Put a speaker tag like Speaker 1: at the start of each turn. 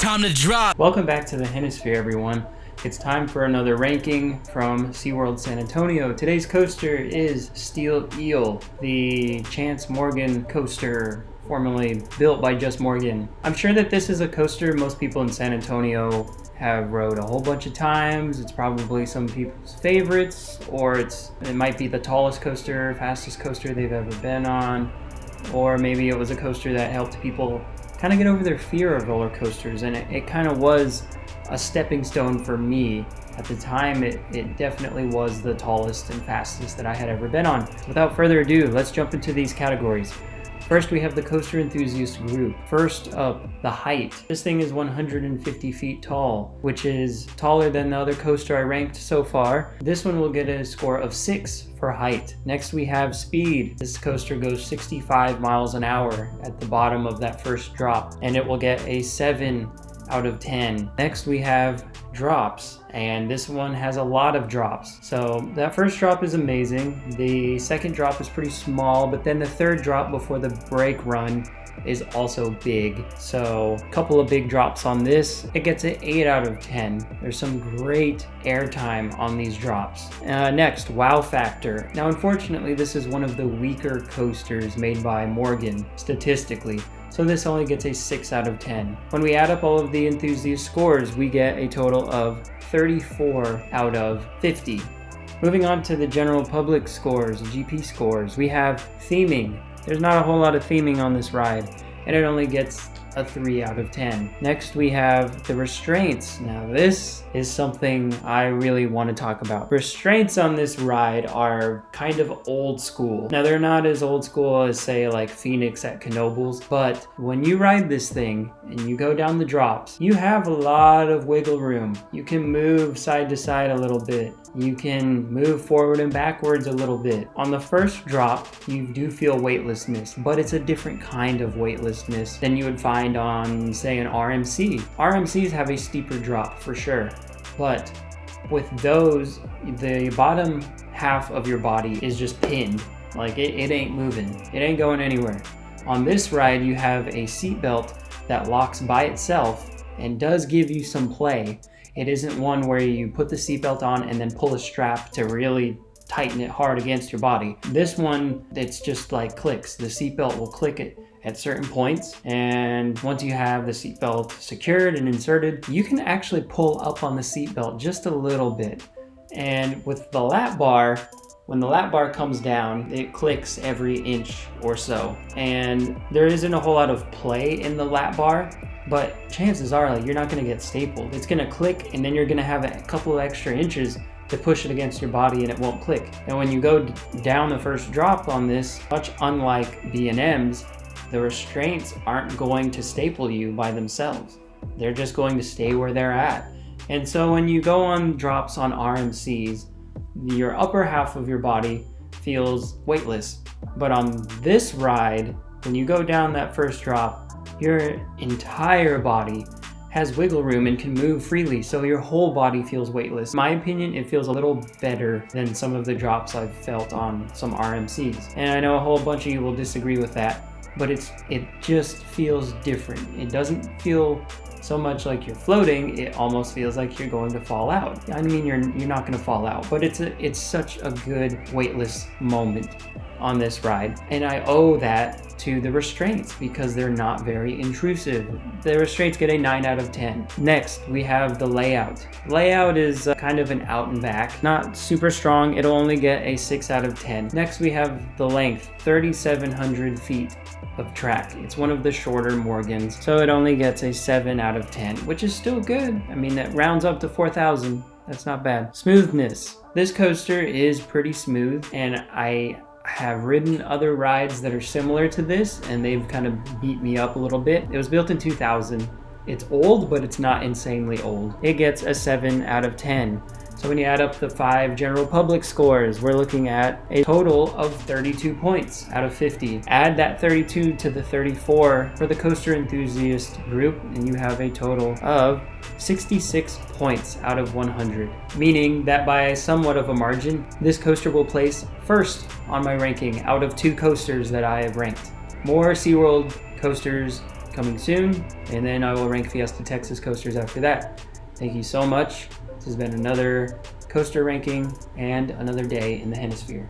Speaker 1: time to drop.
Speaker 2: Welcome back to the Hennisphere, everyone. It's time for another ranking from SeaWorld San Antonio. Today's coaster is Steel Eel, the Chance Morgan coaster, formerly built by Just Morgan. I'm sure that this is a coaster most people in San Antonio have rode a whole bunch of times. It's probably some people's favorites, or it might be the tallest coaster, fastest coaster they've ever been on, or maybe it was a coaster that helped people kind of get over their fear of roller coasters, and it kind of was a stepping stone for me. At the time, it definitely was the tallest and fastest that I had ever been on. Without further ado, let's jump into these categories. First, we have the coaster enthusiast group. First up, the height. This thing is 150 feet tall, which is taller than the other coaster I ranked so far. This one will get a score of 6 for height. Next, we have speed. This coaster goes 65 miles an hour at the bottom of that first drop, and it will get a 7 out of 10. Next, we have drops, and this one has a lot of drops. So that first drop is amazing. The second drop is pretty small, but then the third drop before the brake run is also big. So a couple of big drops on this. It gets an 8 out of 10. There's some great airtime on these drops. Next, wow factor. Now, unfortunately, this is one of the weaker coasters made by Morgan, statistically. So this only gets a 6 out of 10. When we add up all of the enthusiast scores, we get a total of 34 out of 50. Moving on to the general public scores, GP scores, we have theming. There's not a whole lot of theming on this ride, and it only gets a 3 out of 10. Next, we have the restraints. Now, this is something I really want to talk about. Restraints on this ride are kind of old school. Now, they're not as old school as, say, like Phoenix at Knoebels, but when you ride this thing and you go down the drops, you have a lot of wiggle room. You can move side to side a little bit. You can move forward and backwards a little bit. On the first drop, you do feel weightlessness, but it's a different kind of weightlessness than you would find on, say, an RMC. RMCs have a steeper drop for sure, but with those, the bottom half of your body is just pinned. Like it ain't moving. It ain't going anywhere. On this ride, you have a seatbelt that locks by itself and does give you some play. It isn't one where you put the seatbelt on and then pull a strap to really tighten it hard against your body. This one, it's just like clicks. The seatbelt will click it at certain points, and once you have the seatbelt secured and inserted, you can actually pull up on the seatbelt just a little bit. And with the lap bar, when the lap bar comes down, it clicks every inch or so. And there isn't a whole lot of play in the lap bar, but chances are like you're not going to get stapled. It's going to click, and then you're going to have a couple of extra inches to push it against your body, and it won't click. And when you go down the first drop on this, much unlike B&Ms, the restraints aren't going to staple you by themselves. They're just going to stay where they're at. And so when you go on drops on RMCs, your upper half of your body feels weightless. But on this ride, when you go down that first drop, your entire body has wiggle room and can move freely, so your whole body feels weightless. In my opinion, it feels a little better than some of the drops I've felt on some RMCs. And I know a whole bunch of you will disagree with that, but it just feels different. It doesn't feel so much like you're floating, it almost feels like you're going to fall out. I mean, you're not gonna fall out, but it's such a good weightless moment on this ride. And I owe that to the restraints because they're not very intrusive. The restraints get a 9 out of 10. Next, we have the layout. Layout is kind of an out and back, not super strong. It'll only get a 6 out of 10. Next, we have the length, 3,700 feet of track. It's one of the shorter Morgans, so it only gets a 7 out of 10, which is still good. I mean, that rounds up to 4,000. That's not bad. Smoothness. This coaster is pretty smooth, and I have ridden other rides that are similar to this, and they've kind of beat me up a little bit. It was built in 2000. It's old, but it's not insanely old. It gets a 7 out of 10. So when you add up the 5 general public scores, we're looking at a total of 32 points out of 50. Add that 32 to the 34 for the coaster enthusiast group, and you have a total of 66 points out of 100. Meaning that by somewhat of a margin, this coaster will place first on my ranking out of 2 coasters that I have ranked. More SeaWorld coasters coming soon, and then I will rank Fiesta Texas coasters after that. Thank you so much. This has been another coaster ranking and another day in the Hennisphere.